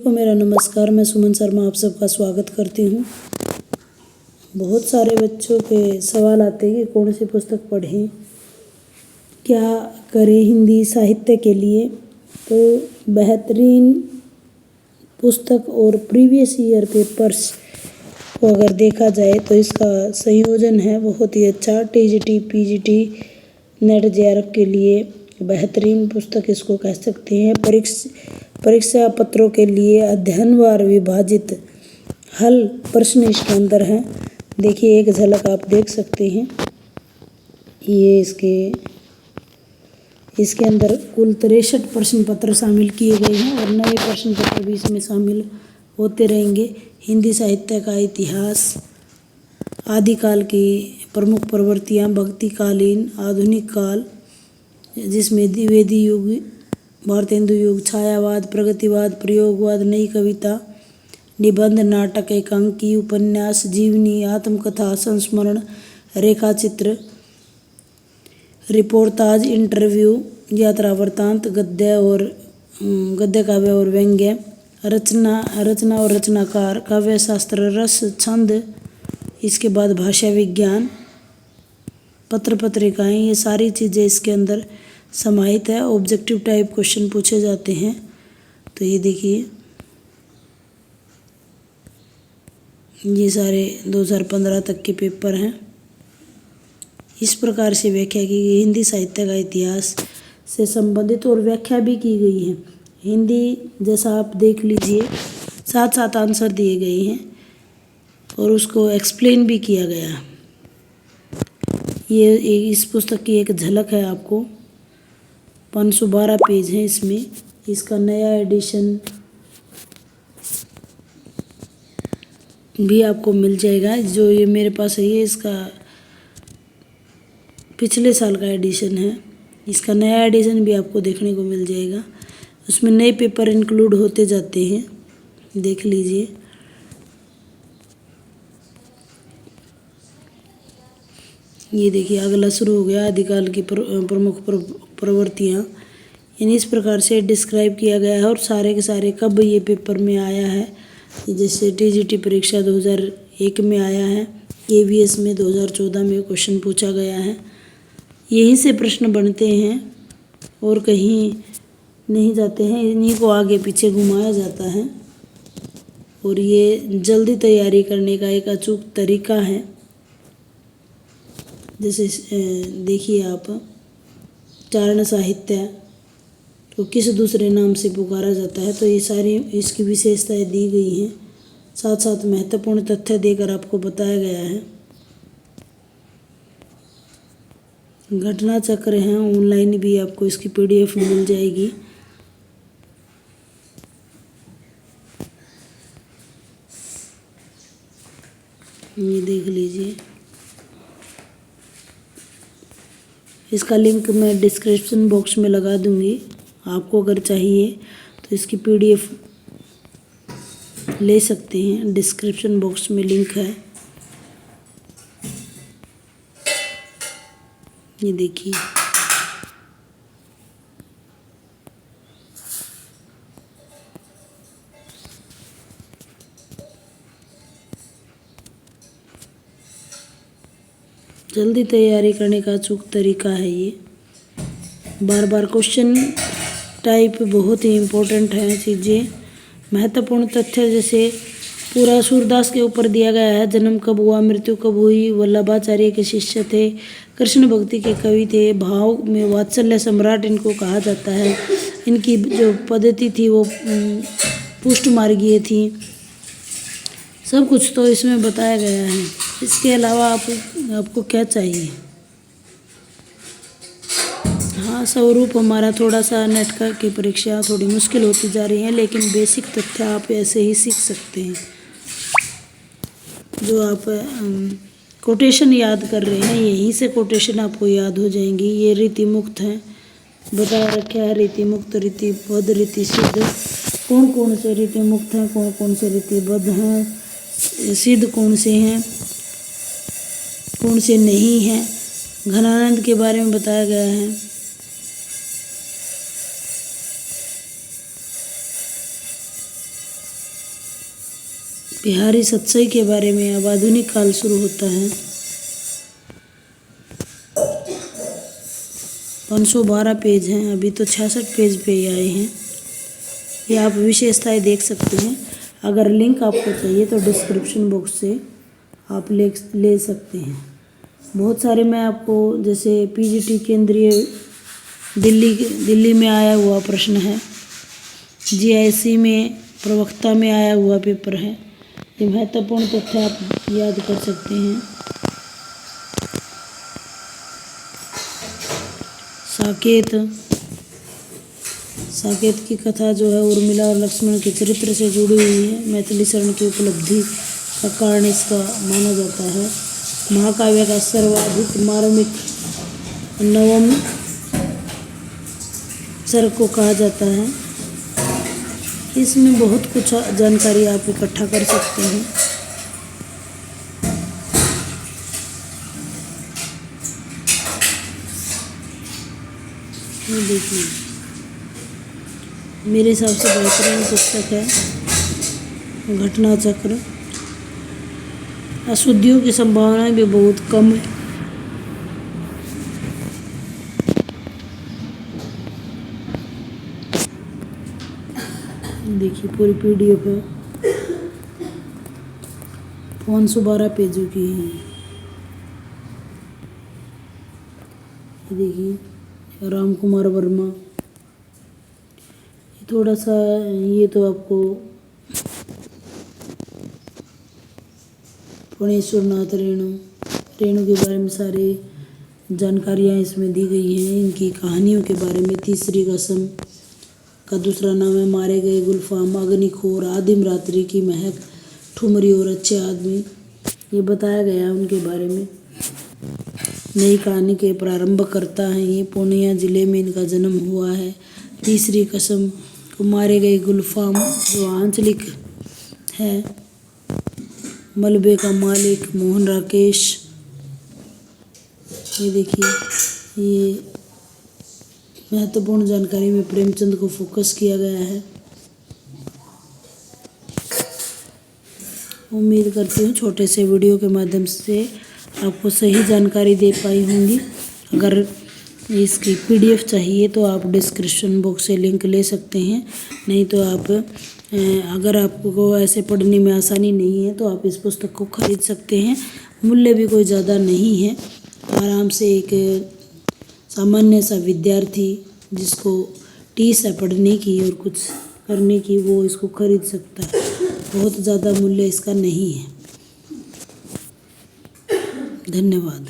को मेरा नमस्कार। मैं सुमन शर्मा आप सबका स्वागत करती हूँ। बहुत सारे बच्चों के सवाल आते हैं कि कौन सी पुस्तक पढ़ें, क्या करें हिंदी साहित्य के लिए। तो बेहतरीन पुस्तक और प्रीवियस ईयर पेपर्स को अगर देखा जाए तो इसका संयोजन है बहुत ही अच्छा। टीजीटी, पीजीटी, नेट जेआरएफ के लिए बेहतरीन पुस्तक इसको कह सकते हैं। परीक्षा पत्रों के लिए अध्ययनवार विभाजित हल प्रश्न इसके अंदर हैं। देखिए, एक झलक आप देख सकते हैं। ये इसके अंदर कुल 63 प्रश्न पत्र शामिल किए गए हैं और नए प्रश्न पत्र भी इसमें शामिल होते रहेंगे। हिंदी साहित्य का इतिहास, आदिकाल की प्रमुख प्रवृत्तियाँ, भक्तिकालीन, आधुनिक काल जिसमें द्विवेदी युग, भारतेंदु युग, छायावाद, प्रगतिवाद, प्रयोगवाद, नई कविता, निबंध, नाटक, एकांकी, उपन्यास, जीवनी, आत्मकथा, संस्मरण, रेखाचित्र, रिपोर्टाज, इंटरव्यू, यात्रा वृत्तांत, गद्य काव्य और व्यंग्य, रचना और रचनाकार, काव्य शास्त्र, रस, छंद, इसके बाद भाषा विज्ञान, पत्र पत्रिकाएँ, ये सारी चीज़ें इसके अंदर समाहित है। ऑब्जेक्टिव टाइप क्वेश्चन पूछे जाते हैं। तो ये देखिए, ये सारे 2015 तक के पेपर हैं। इस प्रकार से व्याख्या की गई हिंदी साहित्य का इतिहास से संबंधित और व्याख्या भी की गई है। हिंदी जैसा आप देख लीजिए, 7 आंसर दिए गए हैं और उसको एक्सप्लेन भी किया गया है। ये इस पुस्तक की एक झलक है आपको। 512 पेज हैं इसमें। इसका नया एडिशन भी आपको मिल जाएगा। जो ये मेरे पास है, ये इसका पिछले साल का एडिशन है। इसका नया एडिशन भी आपको देखने को मिल जाएगा। उसमें नए पेपर इंक्लूड होते जाते हैं, देख लीजिए। ये देखिए, अगला शुरू हो गया, आदिकाल की प्रमुख प्रवृत्तियाँ। यानी इस प्रकार से डिस्क्राइब किया गया है और सारे के सारे कब ये पेपर में आया है। जैसे टीजीटी परीक्षा 2001 में आया है, केवीएस में 2014 में क्वेश्चन पूछा गया है। यहीं से प्रश्न बनते हैं और कहीं नहीं जाते हैं, इन्हीं को आगे पीछे घुमाया जाता है। और ये जल्दी तैयारी करने का एक अचूक तरीका है। जैसे देखिए आप, चारण साहित्य तो किस दूसरे नाम से पुकारा जाता है। तो ये सारी इसकी विशेषताएं दी गई हैं, साथ साथ महत्वपूर्ण तथ्य देकर आपको बताया गया है। घटना चक्र हैं, ऑनलाइन भी आपको इसकी पीडीएफ मिल जाएगी। ये देख लीजिए, इसका लिंक मैं डिस्क्रिप्शन बॉक्स में लगा दूंगी। आपको अगर चाहिए तो इसकी पीडीएफ ले सकते हैं, डिस्क्रिप्शन बॉक्स में लिंक है। ये देखिए, जल्दी तैयारी करने का अचूक तरीका है ये। बार बार क्वेश्चन टाइप बहुत ही इम्पोर्टेंट है चीज़ें। महत्वपूर्ण तथ्य जैसे पूरा सूरदास के ऊपर दिया गया है। जन्म कब हुआ, मृत्यु कब हुई, वल्लभाचार्य के शिष्य थे, कृष्ण भक्ति के कवि थे, भाव में वात्सल्य सम्राट इनको कहा जाता है। इनकी जो पद्धति थी वो पुष्ट मार्गीय थी। सब कुछ तो इसमें बताया गया है। इसके अलावा आपको क्या चाहिए। हाँ, स्वरूप हमारा थोड़ा सा नेट की परीक्षा थोड़ी मुश्किल होती जा रही है, लेकिन बेसिक तथ्य आप ऐसे ही सीख सकते हैं। जो आप कोटेशन याद कर रहे हैं, यहीं से कोटेशन आपको याद हो जाएंगी। ये रीति मुक्त है, बताया रखा है। रीति मुक्त, रीति बद्ध, रीति सिद्ध। कौन कौन से रीति मुक्त हैं, कौन कौन से रीति बद्ध हैं, सिद्ध कौन से हैं, कौन से नहीं हैं। घनानंद के बारे में बताया गया है। बिहारी सत्सई के बारे में अब आधुनिक काल शुरू होता है। 512 पेज हैं, अभी तो 66 पेज पे ही आए हैं। ये आप विशेषताएं देख सकते हैं। अगर लिंक आपको चाहिए तो डिस्क्रिप्शन बॉक्स से आप ले सकते हैं। बहुत सारे मैं आपको, जैसे पीजीटी केंद्रीय दिल्ली में आया हुआ प्रश्न है, जीआईसी में प्रवक्ता में आया हुआ पेपर है। ये महत्वपूर्ण तथ्य आप याद कर सकते हैं। साकेत की कथा जो है उर्मिला और लक्ष्मण के चरित्र से जुड़ी हुई है। मैथिली शरण की उपलब्धि का कारण इसका माना जाता है। महाकाव्य का सर्वाधिक मार्मिक नवम सर्ग को कहा जाता है। इसमें बहुत कुछ जानकारी आप इकट्ठा कर सकते हैं। ये देखिए, मेरे हिसाब से बेहतरीन पुस्तक है घटना चक्र। अशुद्धियों की संभावना भी बहुत कम है। देखिए पूरी पीडीएफ है, 512 पेजों की है। देखिए राम कुमार वर्मा, थोड़ा सा ये तो आपको फणेश्वर नाथ रेणु के बारे में सारी जानकारियाँ इसमें दी गई हैं। इनकी कहानियों के बारे में, तीसरी कसम का दूसरा नाम है मारे गए गुलफाम, अग्निखोर, आदिम रात्रि की महक, ठुमरी और अच्छे आदमी, ये बताया गया है उनके बारे में। नई कहानी के प्रारंभ करता है ये। पूर्णिया जिले में इनका जन्म हुआ है। तीसरी कसम को मारे गए गुलफाम जो आंचलिक है। मलबे का मालिक मोहन राकेश। ये देखिए, ये महत्वपूर्ण जानकारी में प्रेमचंद को फोकस किया गया है। उम्मीद करती हूँ छोटे से वीडियो के माध्यम से आपको सही जानकारी दे पाई होंगी। अगर इसकी पीडीएफ चाहिए तो आप डिस्क्रिप्शन बॉक्स से लिंक ले सकते हैं, नहीं तो आप अगर आपको ऐसे पढ़ने में आसानी नहीं है तो आप इस पुस्तक को खरीद सकते हैं। मूल्य भी कोई ज़्यादा नहीं है। आराम से एक सामान्य सा विद्यार्थी जिसको टीस है पढ़ने की और कुछ करने की, वो इसको खरीद सकता है। बहुत ज़्यादा मूल्य इसका नहीं है। धन्यवाद।